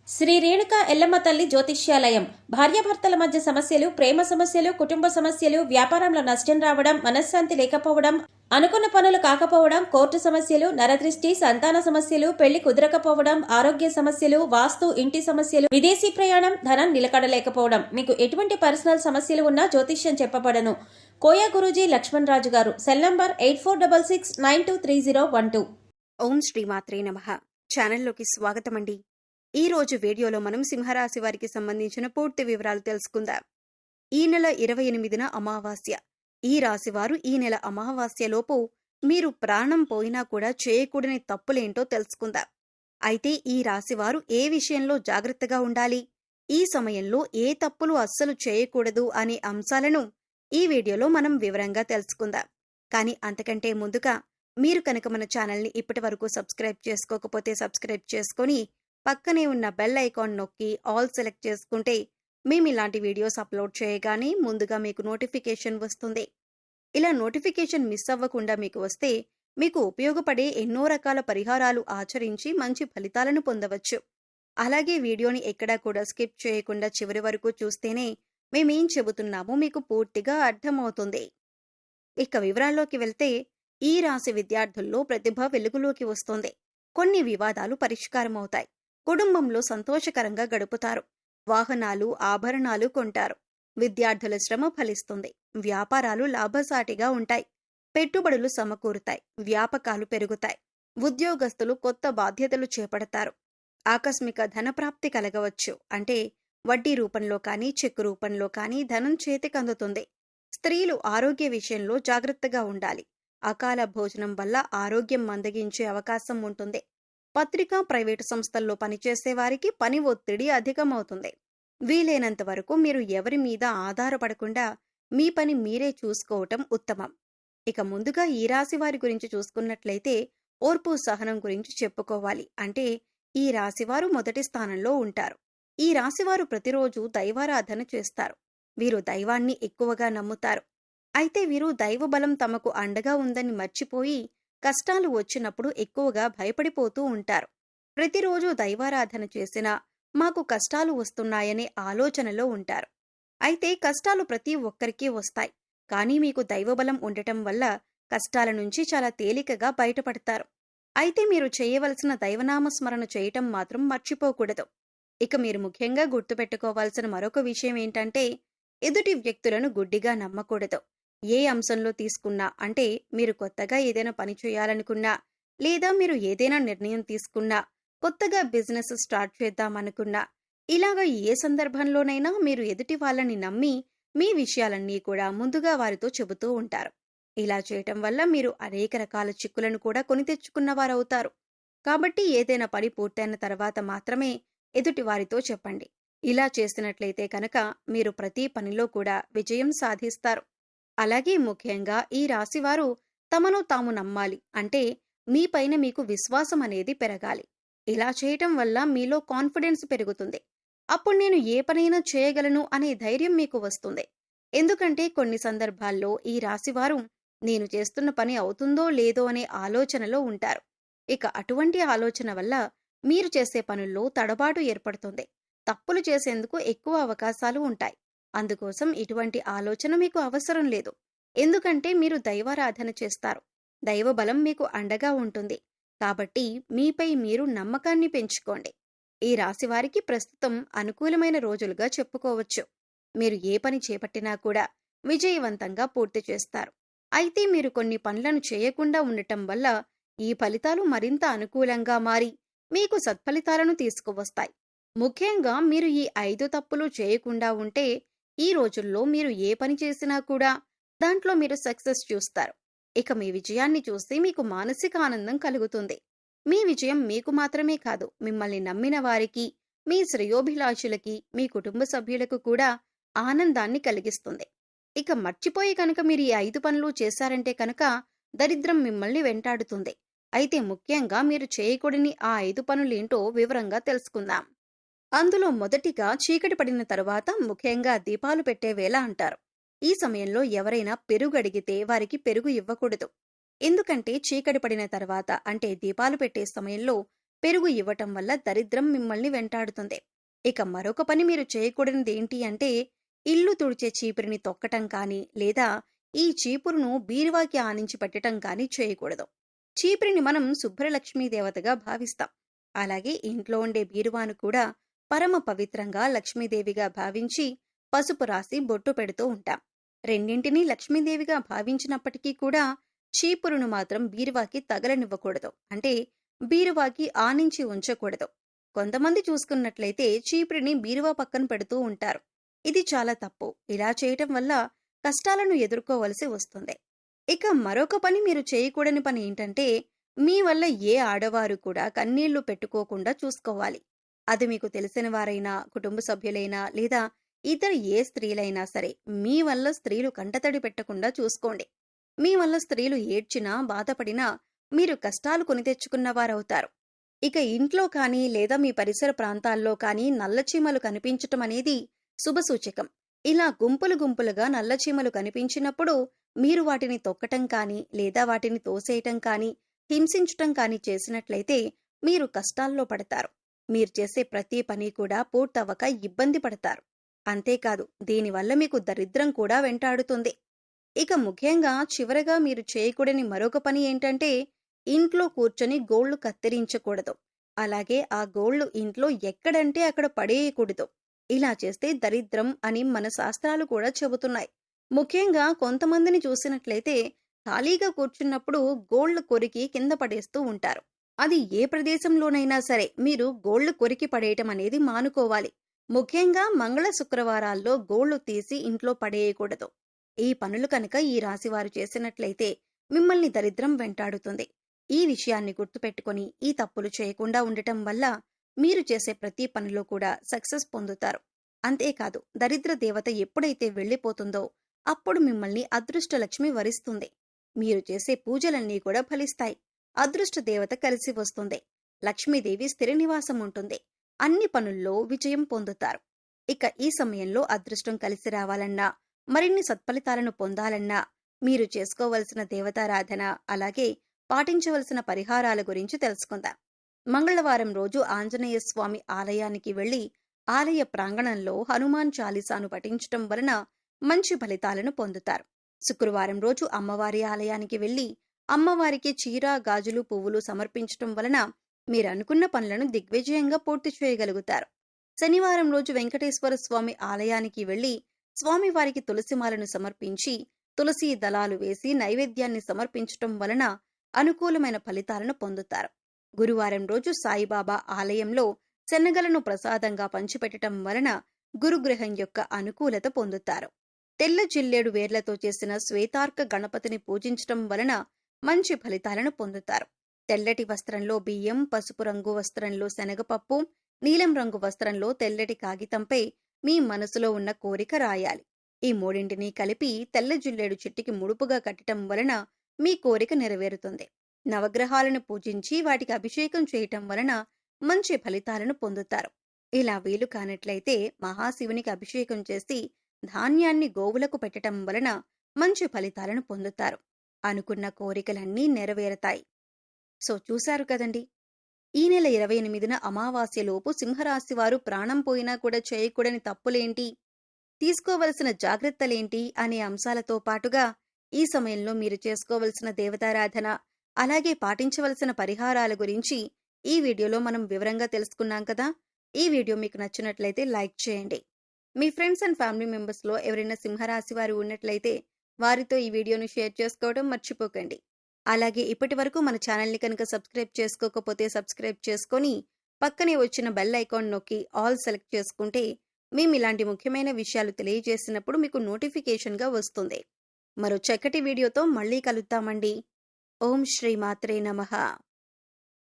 శ్రీ రేణుకా ఎల్లమ్మ తల్లి జ్యోతిష్యాలయం. భార్యాభర్తల మధ్య సమస్యలు, ప్రేమ సమస్యలు, కుటుంబ సమస్యలు, వ్యాపారంలో నష్టం రావడం, మనశ్శాంతి లేకపోవడం, అనుకున్న పనులు కాకపోవడం, కోర్టు సమస్యలు, నరదృష్టి, సంతాన సమస్యలు, పెళ్లి కుదరకపోవడం, ఆరోగ్య సమస్యలు, వాస్తు, ఇంటి సమస్యలు, విదేశీ ప్రయాణం, ధనం నిలకడలేకపోవడం, మీకు ఎటువంటి పర్సనల్ సమస్యలు ఉన్నా జ్యోతిష్యం చెప్పబడను. కోయా గురూజీ లక్ష్మణ్ రాజు గారు. Cell number 8466923012. ఓం శ్రీమాత్రే నమః. ఛానల్లోకి స్వాగతమండి. ఈ రోజు వీడియోలో మనం సింహరాశి వారికి సంబంధించిన పూర్తి వివరాలు తెలుసుకుందాం. ఈ నెల 28న అమావాస్య. ఈ రాశివారు ఈ నెల అమావాస్యలోపు మీరు ప్రాణం పోయినా కూడా చేయకూడని తప్పులేంటో తెలుసుకుందాం. అయితే ఈ రాశివారు ఏ విషయంలో జాగ్రత్తగా ఉండాలి, ఈ సమయంలో ఏ తప్పులు అస్సలు చేయకూడదు అనే అంశాలను ఈ వీడియోలో మనం వివరంగా తెలుసుకుందాం. కానీ అంతకంటే ముందుగా మీరు కనుక మన ఛానల్ని ఇప్పటి వరకు సబ్స్క్రైబ్ చేసుకోకపోతే సబ్స్క్రైబ్ చేసుకొని పక్కనే ఉన్న బెల్ ఐకాన్ నొక్కి ఆల్ సెలెక్ట్ చేసుకుంటే మేము ఇలాంటి వీడియోస్ అప్లోడ్ చేయగానే ముందుగా మీకు నోటిఫికేషన్ వస్తుంది. ఇలా నోటిఫికేషన్ మిస్ అవ్వకుండా మీకు వస్తే మీకు ఉపయోగపడే ఎన్నో రకాల పరిహారాలు ఆచరించి మంచి ఫలితాలను పొందవచ్చు. అలాగే వీడియోని ఎక్కడా కూడా స్కిప్ చేయకుండా చివరి వరకు చూస్తేనే మేమేం చెబుతున్నామో మీకు పూర్తిగా అర్థమవుతుంది. ఇక వివరాల్లోకి వెళ్తే, ఈ రాశి విద్యార్థుల్లో ప్రతిభ వెలుగులోకి వస్తుంది. కొన్ని వివాదాలు పరిష్కారమవుతాయి. కుటుంబంలో సంతోషకరంగా గడుపుతారు. వాహనాలు, ఆభరణాలు కొంటారు. విద్యార్థుల శ్రమ ఫలిస్తుంది. వ్యాపారాలు లాభసాటిగా ఉంటాయి. పెట్టుబడులు సమకూరుతాయి. వ్యాపకాలు పెరుగుతాయి. ఉద్యోగస్తులు కొత్త బాధ్యతలు చేపడతారు. ఆకస్మిక ధనప్రాప్తి కలగవచ్చు. అంటే వడ్డీ రూపంలో కానీ, చెక్కు రూపంలో కానీ ధనం చేతికందుతుంది. స్త్రీలు ఆరోగ్య విషయంలో జాగ్రత్తగా ఉండాలి. అకాల భోజనం వల్ల ఆరోగ్యం మందగించే అవకాశం ఉంటుంది. పత్రికా, ప్రైవేటు సంస్థల్లో పనిచేసే వారికి పని ఒత్తిడి అధికమవుతుంది. వీలైనంత వరకు మీరు ఎవరి మీద ఆధారపడకుండా మీ పని మీరే చూసుకోవటం ఉత్తమం. ఇక ముందుగా ఈ రాశి వారి గురించి చూసుకున్నట్లయితే ఓర్పు, సహనం గురించి చెప్పుకోవాలి. అంటే ఈ రాశివారు మొదటి స్థానంలో ఉంటారు. ఈ రాశివారు ప్రతిరోజు దైవారాధన చేస్తారు. వీరు దైవాన్ని ఎక్కువగా నమ్ముతారు. అయితే వీరు దైవబలం తమకు అండగా ఉందని మర్చిపోయి కష్టాలు వచ్చినప్పుడు ఎక్కువగా భయపడిపోతూ ఉంటారు. ప్రతిరోజు దైవారాధన చేసినా మాకు కష్టాలు వస్తున్నాయనే ఆలోచనలో ఉంటారు. అయితే కష్టాలు ప్రతి ఒక్కరికి వస్తాయి. కానీ మీకు దైవబలం ఉండటం వల్ల కష్టాల నుంచి చాలా తేలికగా బయటపడతారు. అయితే మీరు చేయవలసిన దైవనామస్మరణ చేయటం మాత్రం మర్చిపోకూడదు. ఇక మీరు ముఖ్యంగా గుర్తుపెట్టుకోవాల్సిన మరొక విషయం ఏంటంటే, ఎదుటి వ్యక్తులను గుడ్డిగా నమ్మకూడదు. ఏ అంశంలో తీసుకున్నా, అంటే మీరు కొత్తగా ఏదైనా పని చేయాలనుకున్నా, లేదా మీరు ఏదైనా నిర్ణయం తీసుకున్నా, కొత్తగా బిజినెస్ స్టార్ట్ చేద్దామనుకున్నా, ఇలాగ ఏ సందర్భంలోనైనా మీరు ఎదుటి వాళ్ళని నమ్మి మీ విషయాలన్నీ కూడా ముందుగా వారితో చెబుతూ ఉంటారు. ఇలా చేయటం వల్ల మీరు అనేక రకాల చిక్కులను కూడా కొని తెచ్చుకున్నవారవుతారు. కాబట్టి ఏదైనా పని పూర్తయిన తర్వాత మాత్రమే ఎదుటి వారితో చెప్పండి. ఇలా చేసినట్లయితే కనుక మీరు ప్రతి పనిలో కూడా విజయం సాధిస్తారు. అలాగే ముఖ్యంగా ఈ రాశివారు తమను తాము నమ్మాలి. అంటే మీపైన మీకు విశ్వాసం అనేది పెరగాలి. ఇలా చేయటం వల్ల మీలో కాన్ఫిడెన్స్ పెరుగుతుంది. అప్పుడు నేను ఏ పనైనా చేయగలను అనే ధైర్యం మీకు వస్తుంది. ఎందుకంటే కొన్ని సందర్భాల్లో ఈ రాశివారు నేను చేస్తున్న పని అవుతుందో లేదో అనే ఆలోచనలో ఉంటారు. ఇక అటువంటి ఆలోచన వల్ల మీరు చేసే పనుల్లో తడబాటు ఏర్పడుతుంది. తప్పులు చేసేందుకు ఎక్కువ అవకాశాలు ఉంటాయి. అందుకోసం ఇటువంటి ఆలోచన మీకు అవసరం లేదు. ఎందుకంటే మీరు దైవారాధన చేస్తారు. దైవబలం మీకు అండగా ఉంటుంది. కాబట్టి మీపై మీరు నమ్మకాన్ని పెంచుకోండి. ఈ రాశివారికి ప్రస్తుతం అనుకూలమైన రోజులుగా చెప్పుకోవచ్చు. మీరు ఏ పని చేపట్టినా కూడా విజయవంతంగా పూర్తి చేస్తారు. అయితే మీరు కొన్ని పనులను చేయకుండా ఉండటం వల్ల ఈ ఫలితాలు మరింత అనుకూలంగా మారి మీకు సత్ఫలితాలను తీసుకువస్తాయి. ముఖ్యంగా మీరు ఈ 5 తప్పులు చేయకుండా ఉంటే ఈ రోజుల్లో మీరు ఏ పని చేసినా కూడా దాంట్లో మీరు సక్సెస్ చూస్తారు. ఇక మీ విజయాన్ని చూసి మీకు మానసిక ఆనందం కలుగుతుంది. మీ విజయం మీకు మాత్రమే కాదు, మిమ్మల్ని నమ్మిన వారికి, మీ శ్రేయోభిలాషులకి, మీ కుటుంబ సభ్యులకు కూడా ఆనందాన్ని కలిగిస్తుంది. ఇక మర్చిపోయి కనుక మీరు ఈ 5 పనులు చేశారంటే కనుక దరిద్రం మిమ్మల్ని వెంటాడుతుంది. అయితే ముఖ్యంగా మీరు చేయకూడని ఆ 5 పనులేంటో వివరంగా తెలుసుకుందాం. అందులో మొదటిగా చీకటి పడిన తరువాత ముఖ్యంగా దీపాలు పెట్టే వేళ అంటారు. ఈ సమయంలో ఎవరైనా పెరుగు అడిగితే వారికి పెరుగు ఇవ్వకూడదు. ఎందుకంటే చీకటి పడిన తర్వాత, అంటే దీపాలు పెట్టే సమయంలో పెరుగు ఇవ్వటం వల్ల దరిద్రం మిమ్మల్ని వెంటాడుతుంది. ఇక మరొక పని మీరు చేయకూడనిది ఏంటి అంటే, ఇల్లు తుడిచే చీపురిని తొక్కటం కానీ లేదా ఈ చీపురును బీరువాకి ఆనించి పెట్టటం కానీ చేయకూడదు. చీపురిని మనం శుభ్రలక్ష్మీదేవతగా భావిస్తాం. అలాగే ఇంట్లో ఉండే బీరువాను కూడా పరమ పవిత్రంగా లక్ష్మీదేవిగా భావించి పసుపు రాసి బొట్టు పెడుతూ ఉంటాం. రెండింటినీ లక్ష్మీదేవిగా భావించినప్పటికీ కూడా చీపురును మాత్రం బీరువాకి తగలనివ్వకూడదు. అంటే బీరువాకి ఆనించి ఉంచకూడదు. కొంతమంది చూసుకున్నట్లయితే చీపురిని బీరువా పక్కన పెడుతూ ఉంటారు. ఇది చాలా తప్పు. ఇలా చేయటం వల్ల కష్టాలను ఎదుర్కోవలసి వస్తుంది. ఇక మరొక పని మీరు చేయకూడని పని ఏంటంటే, మీ వల్ల ఏ ఆడవారు కూడా కన్నీళ్లు పెట్టుకోకుండా చూసుకోవాలి. అది మీకు తెలిసిన వారైనా, కుటుంబ సభ్యులైనా లేదా ఇతర ఏ స్త్రీలైనా సరే, మీ వల్ల స్త్రీలు కంటతడి పెట్టకుండా చూసుకోండి. మీ వల్ల స్త్రీలు ఏడ్చినా, బాధపడినా మీరు కష్టాలు కొని తెచ్చుకున్నవారవుతారు. ఇక ఇంట్లో కానీ లేదా మీ పరిసర ప్రాంతాల్లో కానీ నల్లచీమలు కనిపించటం అనేది శుభసూచకం. ఇలా గుంపులు గుంపులుగా నల్లచీమలు కనిపించినప్పుడు మీరు వాటిని తొక్కటం కానీ లేదా వాటిని తోసేయటం కానీ హింసించటం కానీ చేసినట్లయితే మీరు కష్టాల్లో పడతారు. మీరు చేసే ప్రతి పని కూడా పూర్తవక ఇబ్బంది పడతారు. అంతేకాదు, దీనివల్ల మీకు దరిద్రం కూడా వెంటాడుతుంది. ఇక ముఖ్యంగా చివరగా మీరు చేయకూడని మరొక పని ఏంటంటే, ఇంట్లో కూర్చొని గోళ్లు కత్తిరించకూడదు. అలాగే ఆ గోళ్లు ఇంట్లో ఎక్కడంటే అక్కడ పడేయకూడదు. ఇలా చేస్తే దరిద్రం అని మన శాస్త్రాలు కూడా చెబుతున్నాయి. ముఖ్యంగా కొంతమందిని చూసినట్లయితే ఖాళీగా కూర్చున్నప్పుడు గోళ్లు కొరికి కింద పడేస్తూ ఉంటారు. అది ఏ ప్రదేశంలోనైనా సరే మీరు గోళ్లు కొరికి పడేయటం అనేది మానుకోవాలి. ముఖ్యంగా మంగళ శుక్రవారాల్లో గోళ్లు తీసి ఇంట్లో పడేయకూడదు. ఈ పనులు కనుక ఈ రాశివారు చేసినట్లయితే మిమ్మల్ని దరిద్రం వెంటాడుతుంది. ఈ విషయాన్ని గుర్తుపెట్టుకుని ఈ తప్పులు చేయకుండా ఉండటం వల్ల మీరు చేసే ప్రతి పనిలో కూడా సక్సెస్ పొందుతారు. అంతేకాదు, దరిద్ర దేవత ఎప్పుడైతే వెళ్లిపోతుందో అప్పుడు మిమ్మల్ని అదృష్టలక్ష్మి వరిస్తుంది. మీరు చేసే పూజలన్నీ కూడా ఫలిస్తాయి. అదృష్ట దేవత కలిసి వస్తుంది. లక్ష్మీదేవి స్థిర నివాసం ఉంటుంది. అన్ని పనుల్లో విజయం పొందుతారు. ఇక ఈ సమయంలో అదృష్టం కలిసి రావాలన్నా, మరిన్ని సత్ఫలితాలను పొందాలన్నా మీరు చేసుకోవలసిన దేవతారాధన, అలాగే పాటించవలసిన పరిహారాల గురించి తెలుసుకుందాం. మంగళవారం రోజు ఆంజనేయ స్వామి ఆలయానికి వెళ్లి ఆలయ ప్రాంగణంలో హనుమాన్ చాలీసాను పఠించటం వలన మంచి ఫలితాలను పొందుతారు. శుక్రవారం రోజు అమ్మవారి ఆలయానికి వెళ్లి అమ్మవారికి చీర, గాజులు, పువ్వులు సమర్పించటం వలన మీరు అనుకున్న పనులను దిగ్విజయంగా పూర్తి చేయగలుగుతారు. శనివారం రోజు వెంకటేశ్వర స్వామి ఆలయానికి వెళ్లి స్వామివారికి తులసిమాలను సమర్పించి తులసి దళాలు వేసి నైవేద్యాన్ని సమర్పించటం వలన అనుకూలమైన ఫలితాలను పొందుతారు. గురువారం రోజు సాయిబాబా ఆలయంలో శనగలను ప్రసాదంగా పంచిపెట్టడం వలన గురుగ్రహం యొక్క అనుకూలత పొందుతారు. తెల్ల జిల్లేడు వేర్లతో చేసిన శ్వేతార్క గణపతిని పూజించటం వలన మంచి ఫలితాలను పొందుతారు. తెల్లటి వస్త్రంలో బియ్యం, పసుపు రంగు వస్త్రంలో శనగపప్పు, నీలం రంగు వస్త్రంలో తెల్లటి కాగితంపై మీ మనసులో ఉన్న కోరిక రాయాలి. ఈ మూడింటినీ కలిపి తెల్ల జిల్లేడు చెట్టుకి ముడుపుగా కట్టడం వలన మీ కోరిక నెరవేరుతుంది. నవగ్రహాలను పూజించి వాటికి అభిషేకం చేయటం వలన మంచి ఫలితాలను పొందుతారు. ఇలా వీలు కానట్లయితే మహాశివునికి అభిషేకం చేసి ధాన్యాన్ని గోవులకు పెట్టటం వలన మంచి ఫలితాలను పొందుతారు. అనుకున్న కోరికలన్నీ నెరవేరతాయి. సో చూశారు కదండి, ఈ నెల 28న అమావాస్యలోపు సింహరాశివారు ప్రాణం పోయినా కూడా చేయకూడని తప్పులేంటి, తీసుకోవలసిన జాగ్రత్తలేంటి అనే అంశాలతో పాటుగా ఈ సమయంలో మీరు చేసుకోవలసిన దేవతారాధన, అలాగే పాటించవలసిన పరిహారాల గురించి ఈ వీడియోలో మనం వివరంగా తెలుసుకున్నాం కదా. ఈ వీడియో మీకు నచ్చినట్లయితే లైక్ చేయండి. మీ ఫ్రెండ్స్ అండ్ ఫ్యామిలీ మెంబర్స్లో ఎవరైనా సింహరాశి వారు ఉన్నట్లయితే వారితో ఈ వీడియోను షేర్ చేసుకోవడం మర్చిపోకండి. అలాగే ఇప్పటి వరకు మన ఛానల్ని కనుక సబ్స్క్రైబ్ చేసుకోకపోతే సబ్స్క్రైబ్ చేసుకొని పక్కనే వచ్చిన బెల్ ఐకాన్ నొక్కి ఆల్ సెలెక్ట్ చేసుకుంటే మేము ఇలాంటి ముఖ్యమైన విషయాలు తెలియజేసినప్పుడు మీకు నోటిఫికేషన్గా వస్తుంది. మరో చక్కటి వీడియోతో మళ్ళీ కలుద్దామండి. ఓం శ్రీ మాత్రే నమః.